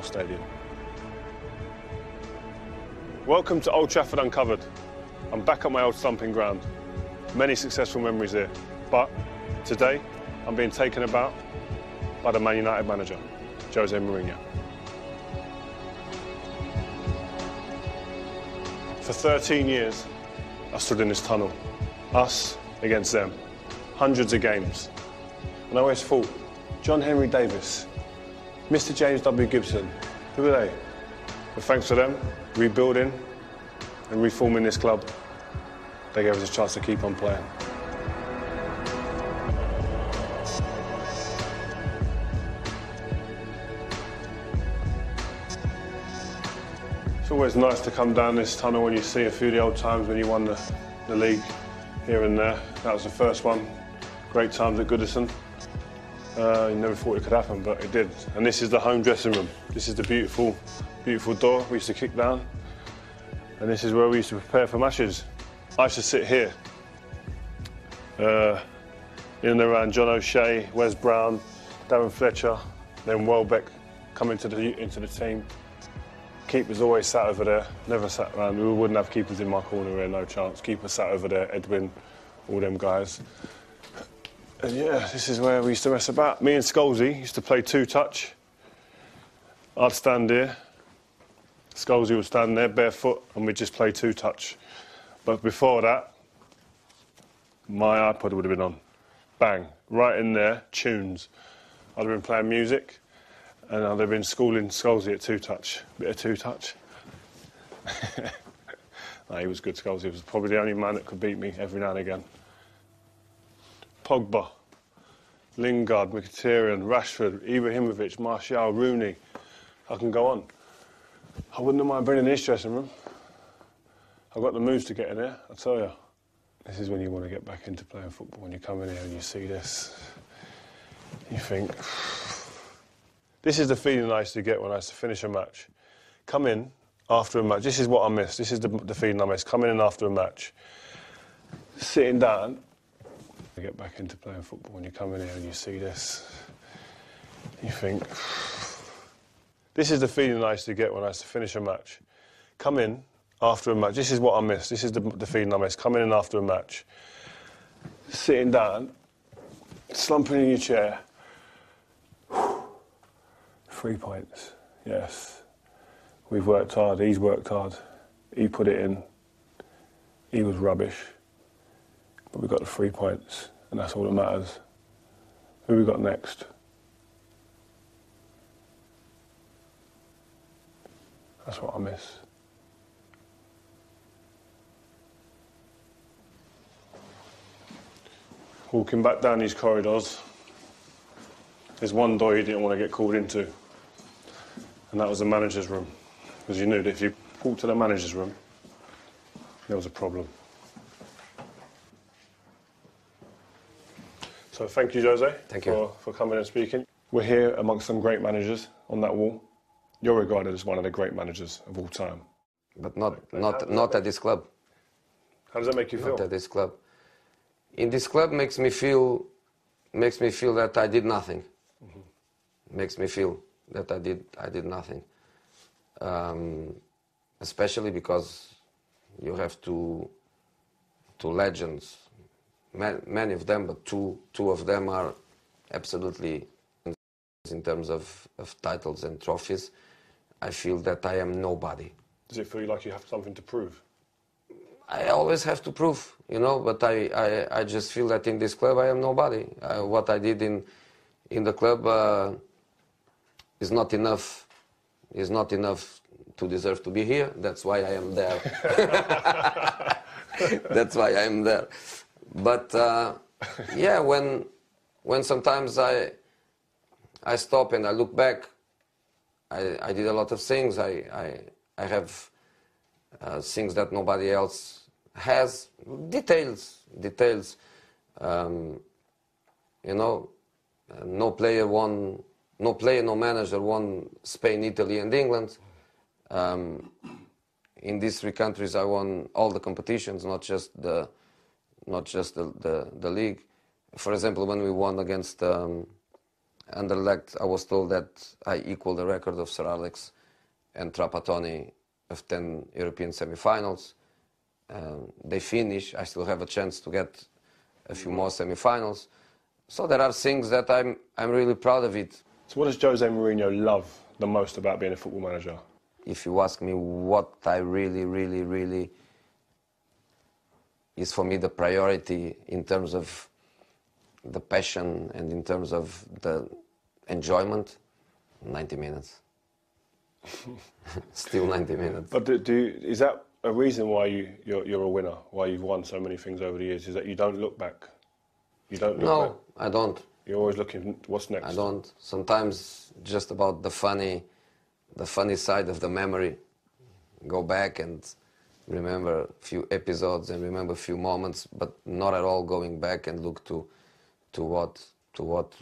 football stadium. Welcome to Old Trafford Uncovered. I'm back at my old stomping ground. Many successful memories here, but today I'm being taken about by the Man United manager, Jose Mourinho. For 13 years, I stood in this tunnel, us against them, hundreds of games. And I always thought, John Henry Davis, Mr. James W. Gibson, who are they? But thanks to them, rebuilding and reforming this club, they gave us a chance to keep on playing. It's always nice to come down this tunnel when you see a few of the old times when you won the league here and there. That was the first one. Great times at Goodison. You never thought it could happen, but it did. And this is the home dressing room. This is the beautiful, beautiful door we used to kick down. And this is where we used to prepare for matches. I used to sit here. In and around John O'Shea, Wes Brown, Darren Fletcher, then Welbeck coming into the team. Keepers always sat over there, never sat around. We wouldn't have keepers in my corner here, no chance. Keeper sat over there, Edwin, all them guys. And yeah, this is where we used to mess about. Me and Scholesy used to play two-touch. I'd stand here, Scholesy would stand there barefoot, and we'd just play two-touch. But before that, my iPod would have been on. Bang, right in there, tunes. I'd have been playing music, and I'd have been schooling Scholesy at two-touch. Bit of two-touch. No, he was good, Scholesy. He was probably the only man that could beat me every now and again. Pogba, Lingard, Mkhitaryan, Rashford, Ibrahimovic, Martial, Rooney. I can go on. I wouldn't mind bringing this dressing room. I've got the moves to get in there, I tell you. This is when you want to get back into playing football. When you come in here and you see this, you think... This is the feeling I used to get when I used to finish a match. Come in after a match. This is what I miss. This is the feeling I miss. Coming in after a match, sitting down, get back into playing football. When you come in here and you see this, you think... This is the feeling I used to get when I used to finish a match. Come in after a match. This is what I miss. This is the feeling I miss. Coming in after a match, sitting down, slumping in your chair. 3 points, yes. We've worked hard. He's worked hard. He put it in. He was rubbish. But we got the 3 points, and that's all that matters. Who we got next? That's what I miss. Walking back down these corridors, there's one door you didn't want to get called into, and that was the manager's room. Because you knew that if you walked to the manager's room, there was a problem. So thank you, Jose, for coming and speaking. We're here amongst some great managers on that wall. You're regarded as one of the great managers of all time. But not at this club. How does that make you feel? Not at this club. In this club makes me feel that I did nothing. Mm-hmm. Makes me feel that I did nothing. Especially because you have two legends. Many of them, but two of them are absolutely in terms of titles and trophies. I feel that I am nobody. Does it feel like you have something to prove? I always have to prove, you know, but I just feel that in this club I am nobody. What I did in the club is not enough to deserve to be here. That's why I am there. That's why I am there. But yeah, when sometimes I stop and I look back, I did a lot of things. I have things that nobody else has. Details. You know, no player, no manager won Spain, Italy, and England. In these three countries, I won all the competitions, not just the league. For example, when we won against Anderlecht, I was told that I equal the record of Sir Alex and Trapattoni of 10 European semi-finals. They finish, I still have a chance to get a few more semi-finals. So there are things that I'm really proud of it. So what does Jose Mourinho love the most about being a football manager? If you ask me what I really is for me the priority in terms of the passion and in terms of the enjoyment, 90 minutes. Still 90 minutes. But is that a reason why you're a winner, why you've won so many things over the years, is that you don't look back? You don't look back? No, I don't. You're always looking, what's next? I don't. Sometimes just about the funny side of the memory. Go back and remember a few episodes and remember a few moments, but not at all going back and look to what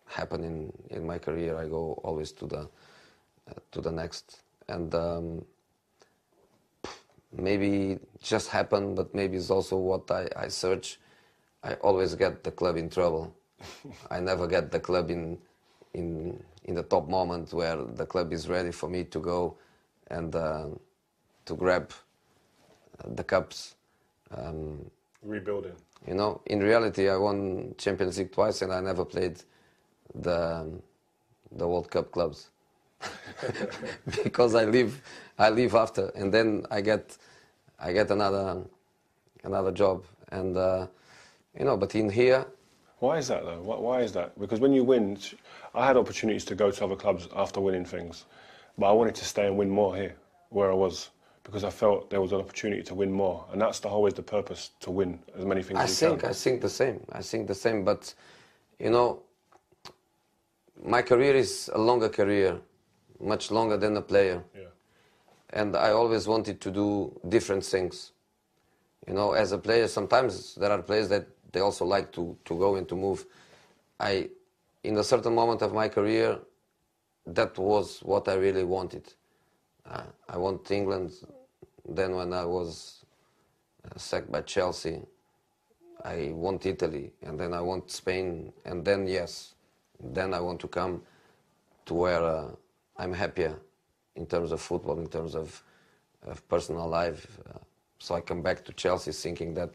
happened in my career. I go always to the next. And maybe it just happened, but maybe it's also what I search. I always get the club in trouble. I never get the club in the top moment where the club is ready for me to go and to grab the cups. Rebuilding. You know, in reality, I won Champions League twice, and I never played the World Cup clubs because I leave after, and then I get another job, and you know. But in here, why is that though? Why is that? Because when you win, I had opportunities to go to other clubs after winning things, but I wanted to stay and win more here, where I was, because I felt there was an opportunity to win more, and that's always the purpose, to win as many things as you can. I think the same. I think the same. But you know, my career is a longer career, much longer than a player. Yeah. And I always wanted to do different things. You know, as a player, sometimes there are players that they also like to go and to move. In a certain moment of my career, that was what I really wanted. I want England. Then when I was sacked by Chelsea, I want Italy, and then I want Spain, and then then I want to come to where I'm happier in terms of football, in terms of personal life. So I come back to Chelsea thinking that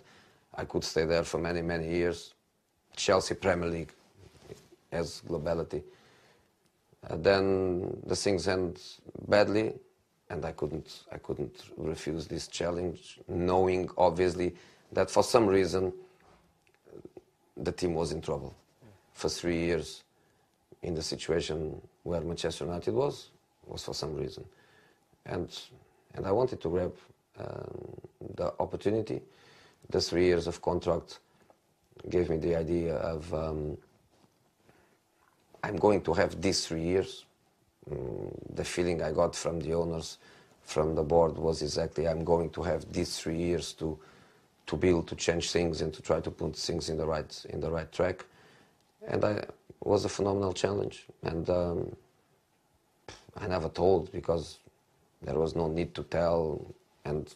I could stay there for many years. Chelsea Premier League as globality. Then the things end badly, and I couldn't refuse this challenge, knowing obviously that for some reason the team was in trouble for 3 years in the situation where Manchester United was for some reason, and I wanted to grab the opportunity. The 3 years of contract gave me the idea of I'm going to have these 3 years. The feeling I got from the owners, from the board, was exactly I'm going to have these 3 years to build, to change things, and to try to put things in the right track. And it was a phenomenal challenge. And I never told because there was no need to tell. And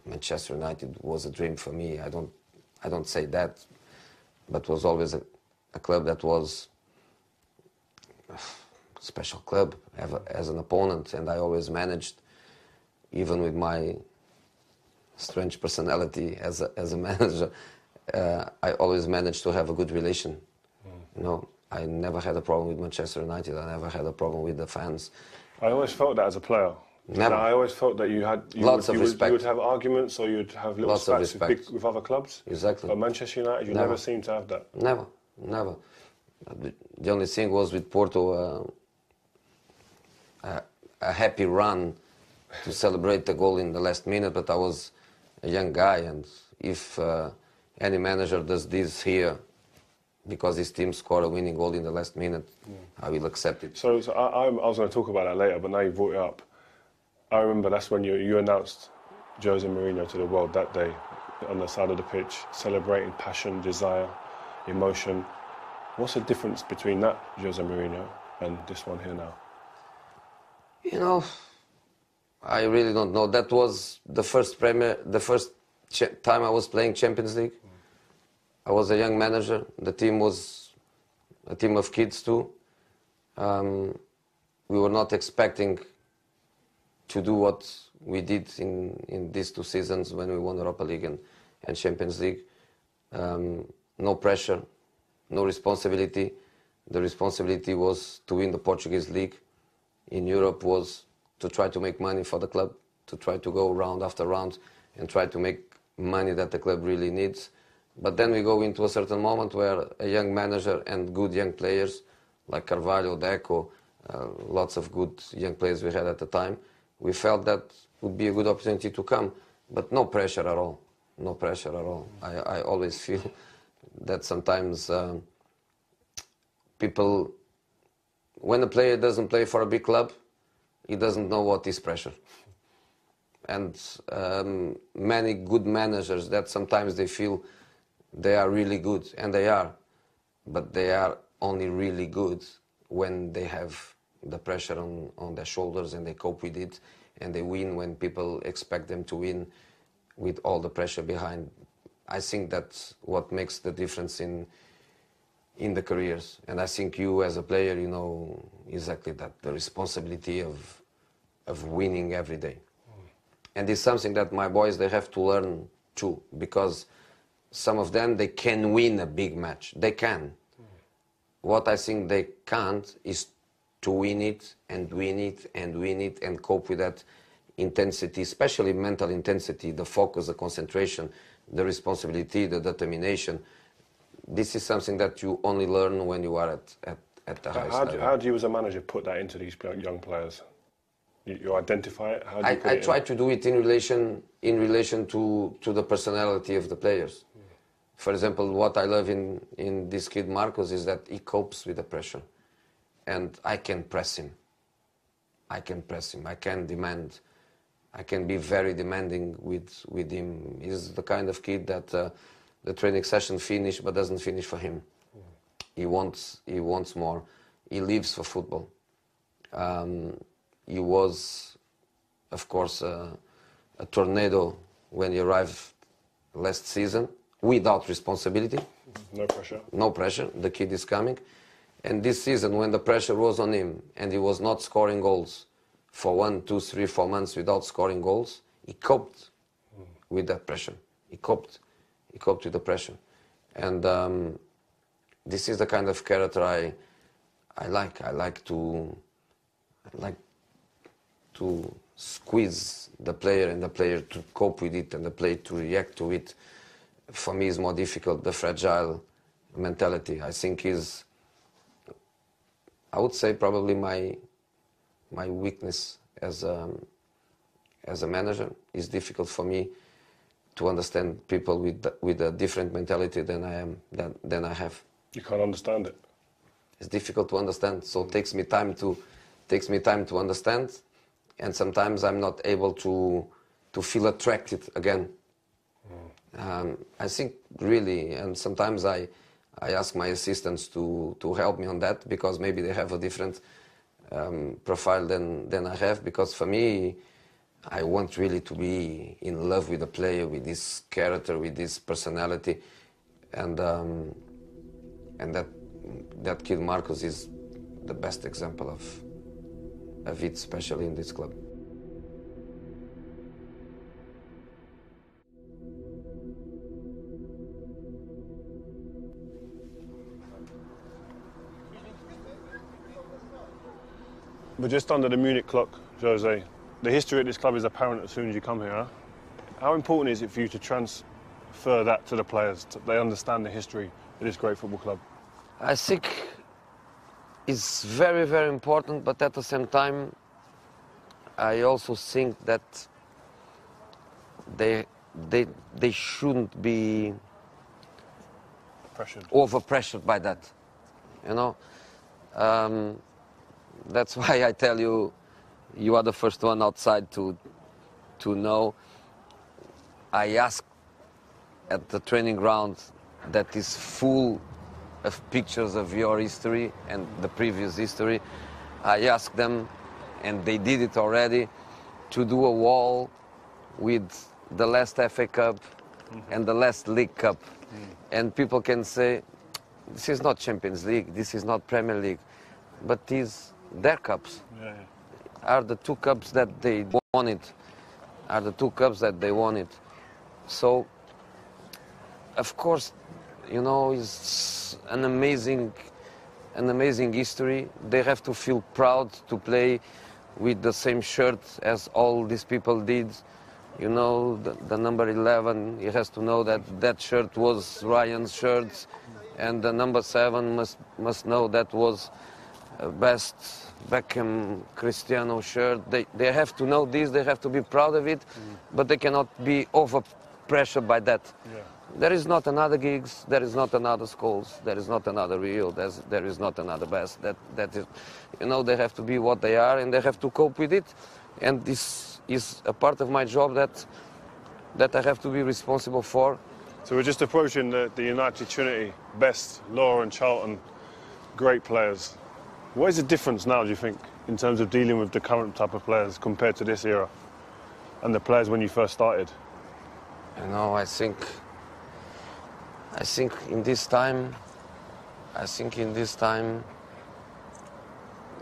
Manchester United was a dream for me. I don't say that, but was always a club that was special club as an opponent, and I always managed, even with my strange personality as a manager, I always managed to have a good relation. You know, I never had a problem with Manchester United. I never had a problem with the fans. I always felt that as a player. Never. I always felt that you would have arguments, or you'd have little spats with other clubs. Exactly. But Manchester United, you never seemed to have that. Never. The only thing was with Porto, a happy run to celebrate the goal in the last minute, but I was a young guy, and if any manager does this here because his team scored a winning goal in the last minute, I will accept it. So I was going to talk about that later, but now you brought it up. I remember that's when you announced Jose Mourinho to the world that day on the side of the pitch, celebrating passion, desire, emotion. What's the difference between that Jose Mourinho and this one here now? You know, I really don't know. That was the first time I was playing Champions League. I was a young manager. The team was a team of kids too. We were not expecting to do what we did in these 2 seasons when we won Europa League and Champions League. No pressure, no responsibility. The responsibility was to win the Portuguese league. In Europe was to try to make money for the club, to try to go round after round and try to make money that the club really needs. But then we go into a certain moment where a young manager and good young players like Carvalho, Deco, lots of good young players we had at the time, we felt that would be a good opportunity to come, but no pressure at all. No pressure at all. I always feel that sometimes people, when a player doesn't play for a big club, he doesn't know what is pressure. And many good managers that sometimes they feel they are really good, and they are, but they are only really good when they have the pressure on their shoulders and they cope with it, and they win when people expect them to win with all the pressure behind. I think that's what makes the difference in the careers. And I think you as a player, you know exactly that, the responsibility of winning every day. And it's something that my boys, they have to learn too, because some of them, they can win a big match. They can. What I think they can't is to win it and win it and win it and cope with that intensity, especially mental intensity, the focus, the concentration, the responsibility, the determination. This is something that you only learn when you are at the highest level. How do you as a manager put that into these young players? You identify it? How do you put I it try in? to do it in relation to the personality of the players. For example, what I love in this kid Marcos is that he copes with the pressure, and I can press him. I can press him. I can demand. I can be very demanding with him. He's the kind of kid that the training session finish, but doesn't finish for him. He wants more. He lives for football. He was, of course, a tornado when he arrived last season, without responsibility. No pressure. No pressure. The kid is coming. And this season, when the pressure was on him and he was not scoring goals for 1, 2, 3, 4 months without scoring goals, he coped with that pressure. He coped with the pressure. And this is the kind of character I like. I like to squeeze the player and the player to cope with it and the player to react to it. For me, is more difficult, the fragile mentality. I think is, I would say, probably my weakness as a manager. It's difficult for me to understand people with a different mentality than I have. You can't understand it. It's difficult to understand, so it takes me time to understand, and sometimes I'm not able to feel attracted again. I think really, and sometimes I ask my assistants to help me on that, because maybe they have a different profile than I have, because for me, I want really to be in love with the player, with this character, with this personality, and that kid Marcos is the best example of it, especially in this club. We're just under the Munich clock, Jose. The history of this club is apparent as soon as you come here. Huh? How important is it for you to transfer that to the players, so they understand the history of this great football club? I think it's very, very important, but at the same time, I also think that they shouldn't be over-pressured by that, you know. That's why I tell you, you are the first one outside to know. I ask at the training ground that is full of pictures of your history and the previous history. I ask them, and they did it already, to do a wall with the last FA Cup and the last League Cup. And people can say, this is not Champions League, this is not Premier League, but these their cups. Yeah. Are the two cups that they won it. Are the two cups that they won it. So, of course, you know, it's an amazing history. They have to feel proud to play with the same shirt as all these people did. You know, the number 11, he has to know that that shirt was Ryan's shirt, and the number 7 must know that was best Beckham Cristiano shirt. They have to know this, they have to be proud of it, but they cannot be over pressured by that. Yeah. There is not another Giggs, there is not another Scholes, there is not another Rio, there is not another Best. That is, you know, they have to be what they are and they have to cope with it. And this is a part of my job that I have to be responsible for. So we're just approaching the United Trinity. Best, Laura and Charlton, great players. What is the difference now, do you think, in terms of dealing with the current type of players compared to this era and the players when you first started? You know, I think in this time,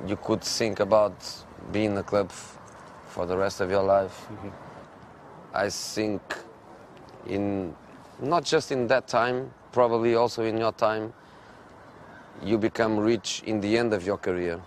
you could think about being in a club for the rest of your life. Mm-hmm. I think not just in that time, probably also in your time, you become rich in the end of your career.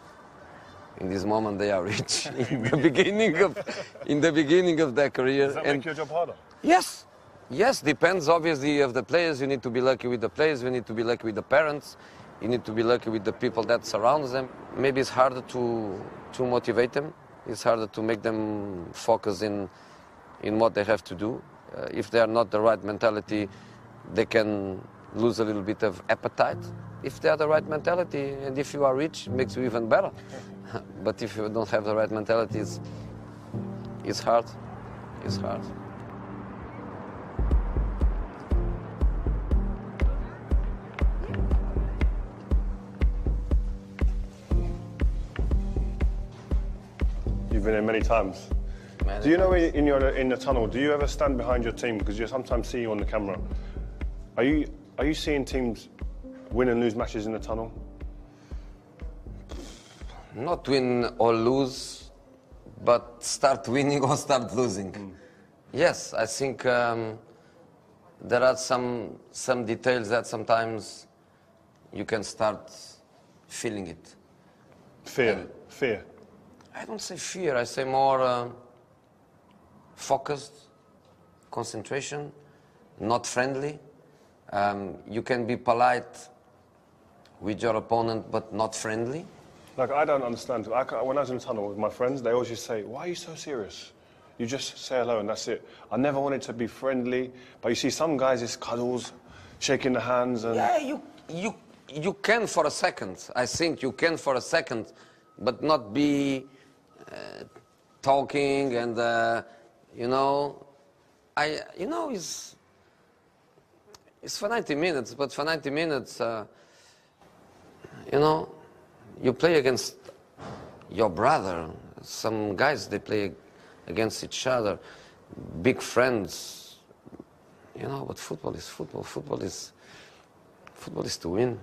In this moment, they are rich in the beginning of their career. Does that make your job harder? Yes. Yes, depends obviously of the players. You need to be lucky with the players. You need to be lucky with the parents. You need to be lucky with the people that surrounds them. Maybe it's harder to motivate them. It's harder to make them focus in what they have to do. If they are not the right mentality, they can lose a little bit of appetite. If they are the right mentality, and if you are rich, it makes you even better. But if you don't have the right mentality, it's hard. It's hard. You've been in many times. Do you know in the tunnel, do you ever stand behind your team? Because you sometimes see you on the camera. Are you seeing teams win and lose matches in the tunnel? Not win or lose, but start winning or start losing. Yes, I think there are some details that sometimes you can start feeling it. Fear. I don't say fear, I say more focused, concentration, not friendly. You can be polite with your opponent, but not friendly. Like, I don't understand. When I was in the tunnel with my friends, they always just say, "Why are you so serious? You just say hello and that's it." I never wanted to be friendly, but you see some guys, it's cuddles, shaking the hands and... Yeah, you can for a second. I think you can for a second, but not be talking and, you know, it's for 90 minutes, but for 90 minutes, you know, you play against your brother. Some guys, they play against each other, big friends, you know, but football is football. Football is to win.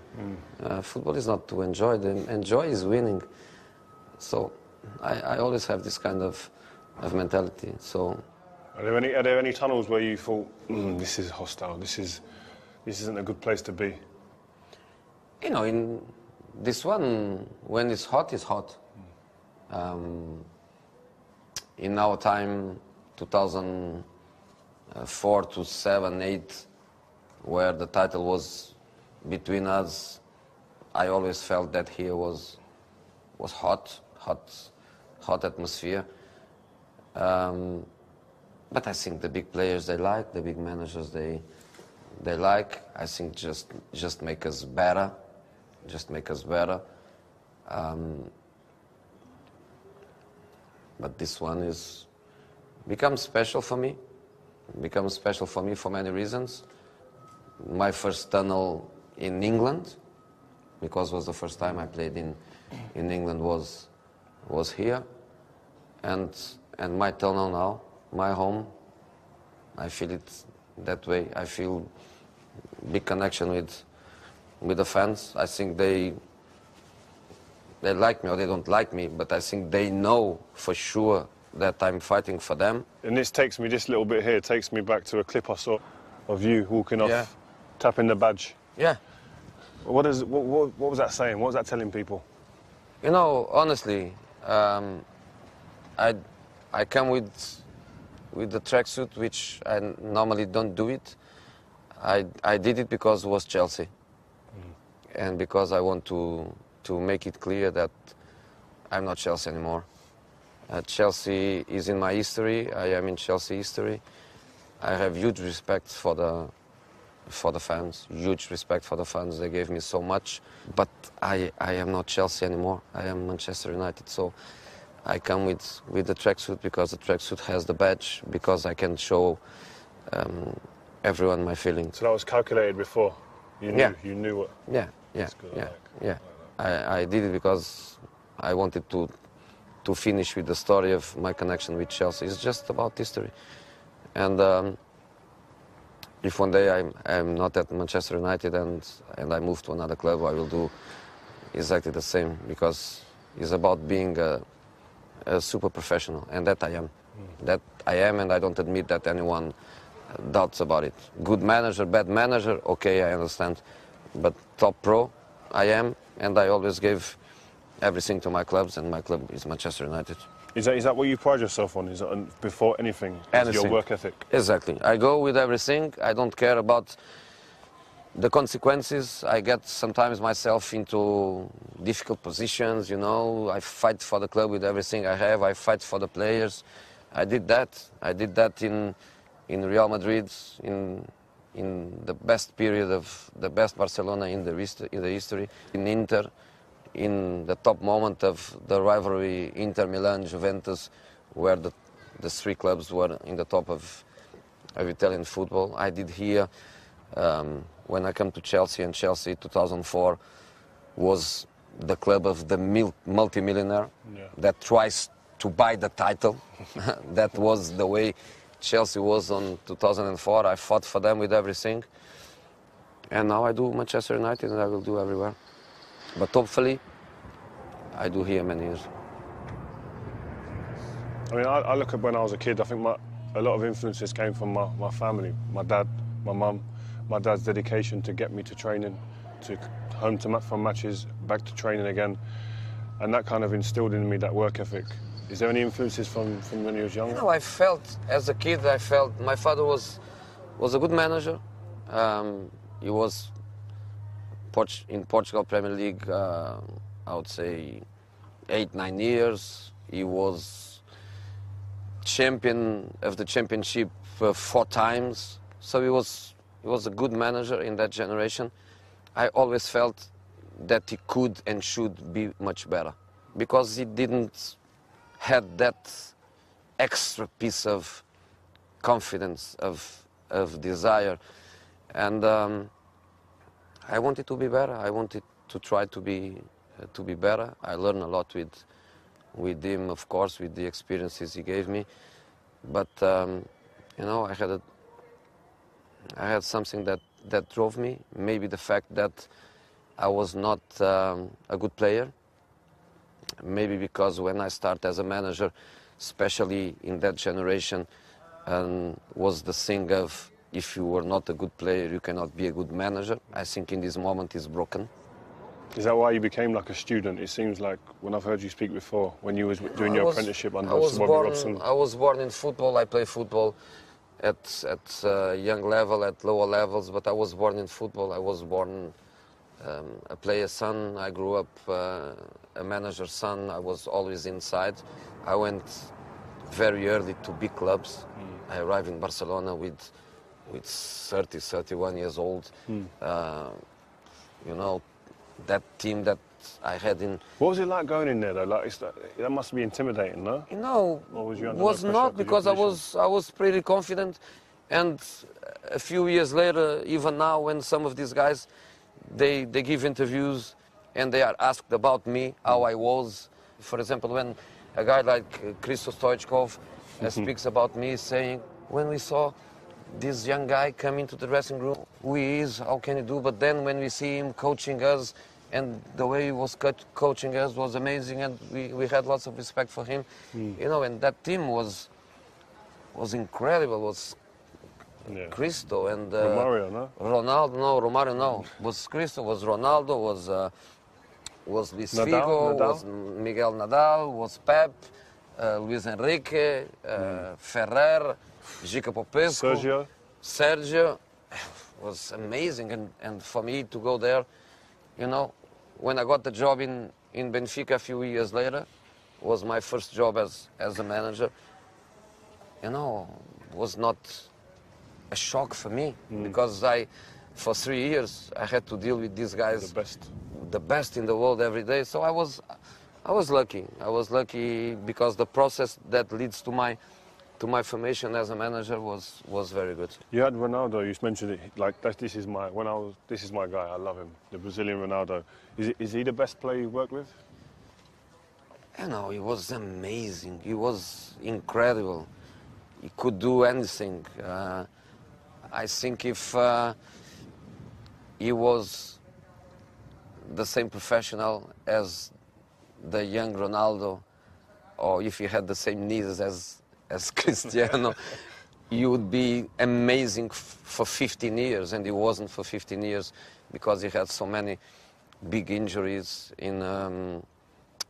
Football is not to enjoy. The enjoy is winning. So I always have this kind of mentality. So, Are there any tunnels where you thought, this is hostile, this isn't a good place to be? You know, in this one, when it's hot, it's hot. In our time, 2004 to 7, 8, where the title was between us, I always felt that here was hot atmosphere. But I think the big players, they like, the big managers, they like. I think just make us better. But this one becomes special for me. Becomes special for me for many reasons. My first tunnel in England, because it was the first time I played in England, was here. And my tunnel now, my home, I feel it that way. I feel big connection with the fans. I think they like me or they don't like me, but I think they know for sure that I'm fighting for them. And this little bit here takes me back to a clip I saw of you walking off, Yeah. tapping the badge. Yeah. What was that saying? What was that telling people? You know, honestly, I come with the tracksuit, which I normally don't do it. I did it because it was Chelsea, and because I want to make it clear that I'm not Chelsea anymore. Chelsea is in my history. I am in Chelsea history. I have huge respect for the fans. Huge respect for the fans. They gave me so much, but I am not Chelsea anymore. I am Manchester United. So I come with the tracksuit because the tracksuit has the badge, because I can show everyone my feelings. So that was calculated before. You knew. Yeah. You knew what. Yeah. I did it because I wanted to finish with the story of my connection with Chelsea. It's just about history. And if one day I'm not at Manchester United and I move to another club, I will do exactly the same, because it's about being a super professional, and that I am. That I am, and I don't admit that anyone doubts about it. Good manager, bad manager, okay, I understand. But top pro, I am, and I always gave everything to my clubs, and my club is Manchester United. Is that what you pride yourself on? Is that before anything? Is your work ethic? Exactly. I go with everything. I don't care about the consequences. I get sometimes myself into difficult positions, you know. I fight for the club with everything I have. I fight for the players. I did that. I did that in Real Madrid, in the best period of the best Barcelona in the history, in Inter, in the top moment of the rivalry Inter Milan Juventus, where the three clubs were in the top of Italian football. I did here when I came to Chelsea, and Chelsea 2004 was the club of the multi-millionaire that tries to buy the title. That was the way Chelsea was on 2004. I fought for them with everything. And now I do Manchester United, and I will do everywhere. But hopefully, I do here many years. I mean, I look at when I was a kid, I think a lot of influences came from my family, my dad, my mum. My dad's dedication to get me to training, to home from matches, back to training again. And that kind of instilled in me that work ethic. Is there any influences from when you was younger? You know, I felt, as a kid, my father was a good manager. He was in Portugal Premier League, I would say 8-9 years. He was champion of the championship 4 times. So he was a good manager in that generation. I always felt that he could and should be much better, because he didn't had that extra piece of confidence, of desire. And I wanted to be better. I wanted to try to be better. I learned a lot with him, of course, with the experiences he gave me. But you know, I had something that drove me. Maybe the fact that I was not a good player. Maybe because when I started as a manager, especially in that generation, was the thing of, if you were not a good player, you cannot be a good manager. I think in this moment it's broken. Is that why you became like a student? It seems like, when I've heard you speak before, when you was doing your apprenticeship under Bobby Robson. I was born in football. I play football at young level, at lower levels, but I was born in football. I was born a player's son. I grew up a manager's son. I was always inside. I went very early to big clubs. I arrived in Barcelona with 30, 31 years old. You know, that team that I had in... What was it like going in there, though? Like, that must be intimidating, no? You know, it was not, because I was pretty confident. And a few years later, even now, when some of these guys, they give interviews and they are asked about me, how I was. For example, when a guy like Christos Stoichkov speaks about me, saying, when we saw this young guy come into the dressing room, who he is, how can he do? But then when we see him coaching us, and the way he was coaching us was amazing, and we had lots of respect for him. You know, and that team was incredible. Was Cristo and Romario, no? Ronaldo, no, Romario, no. Was Cristo, was Ronaldo, was Luis Figo, was Miguel Nadal, was Pep, Luis Enrique, Ferrer, Gica Popescu, Sergio. Was amazing, and for me to go there, you know, when I got the job in Benfica a few years later, was my first job as a manager. You know, was not a shock for me because for 3 years I had to deal with these guys, the best in the world every day. So I was lucky. I was lucky because the process that leads to my formation as a manager was very good. You had Ronaldo. You mentioned it like this is my guy. I love him. The Brazilian Ronaldo. Is he the best player you worked with? You know, he was amazing. He was incredible. He could do anything. I think if he was the same professional as the young Ronaldo, or if he had the same needs as Cristiano, he would be amazing for 15 years, and he wasn't for 15 years because he had so many big injuries,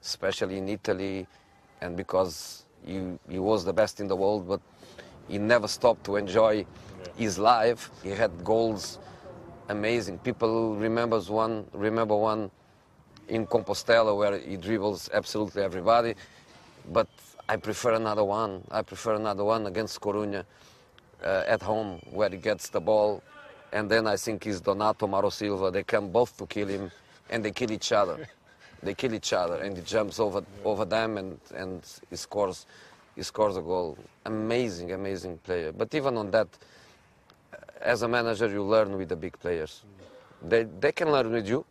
especially in Italy, and because he was the best in the world, but he never stopped to enjoy his life. He had goals amazing. People remember one in Compostela where he dribbles absolutely everybody, but I prefer another one. I prefer another one against Coruña at home where he gets the ball, and then I think it's Donato, Mauro Silva. They come both to kill him, and they kill each other. They kill each other, and he jumps over them, and he scores a goal. Amazing player. But even on that, as a manager, you learn with the big players. They can learn with you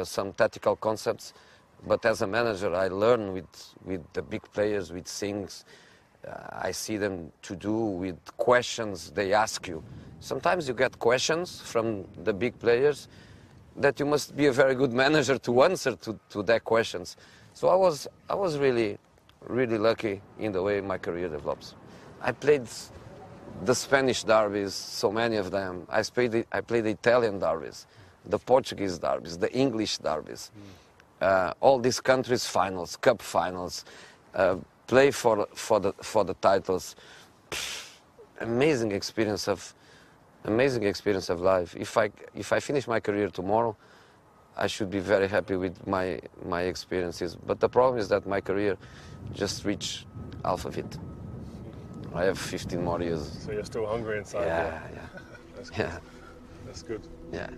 some tactical concepts, but as a manager, I learn with the big players, with things I see them to do, with questions they ask you. Sometimes you get questions from the big players that you must be a very good manager to answer to their questions. So I was really lucky in the way my career develops. I played the Spanish derbies, so many of them. I played the Italian derbies, the Portuguese derbies, the English derbies. All these countries' finals, cup finals, play for the titles. Amazing experience of life. If I finish my career tomorrow, I should be very happy with my experiences. But the problem is that my career just reached half of it. I have 15 more years. So you're still hungry inside. Yeah. That's good. Yeah. That's good. Yeah.